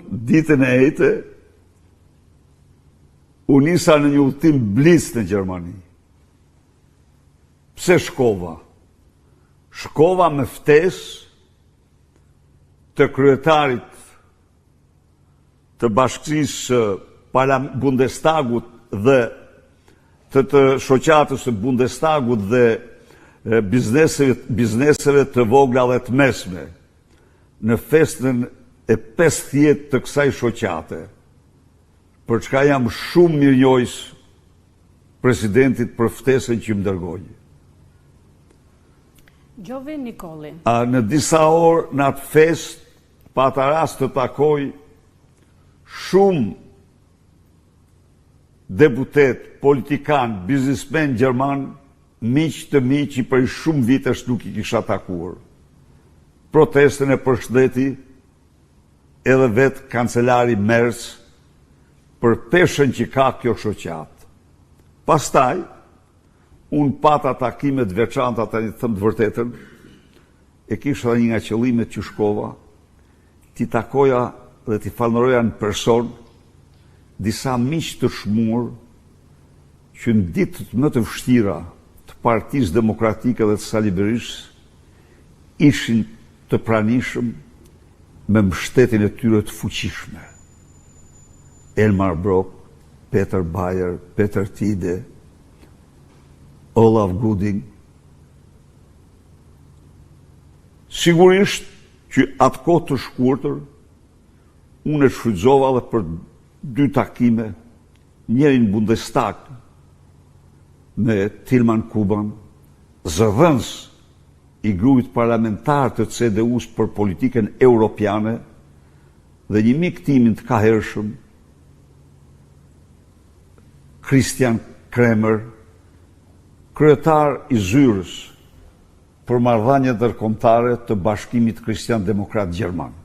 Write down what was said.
Ditën e ejte, u nisa në një udhtim blic në Gjermani. Pse shkova? Shkova me ftesë të kryetarit të bashkësisë Bundestagut dhe të shoqatës së Bundestagut dhe bizneseve të vogla dhe të mesme në festën e 50 të kësaj shoqate, për çka jam shumë mirënjohës presidentit për ftesën që më dërgoi. Gjovi Nikoli. Në disa orë në atë fest pata rast të takoj shumë deputet, politikan, biznismen gjerman, miq të mi që për shumë vitesh nuk i kisha takuar. Protestën e përshëndeti edhe vetë kancelari Merz për peshën që ka kjo shoqat. Pastaj, unë pata takimet veçanta të një thëmë të vërtetën, e kisha një nga qëllimet që shkova, ti takoja dhe ti falënderoja në person disa miq të shmur që në ditët më të vështira të Partisë Demokratike dhe të Sali Berishës ishin të pranishëm me mbështetjen e tyre të fuqishme. Elmar Brok, Peter Bayer, Peter Tide, Olaf Gooding. Sigurisht që atë kohë të shkurtër, unë e shfrytëzova dhe për 2 takime, njërin Bundestag me Tilman Kuban, zëdhënës i grupit parlamentar të CDU-s për politikën europiane dhe një mik timin të kahershëm, Christian Kremer, kryetar i zyrës për marrëdhënie ndërkombëtare të Bashkimit Krishtian Demokrat Gjerman.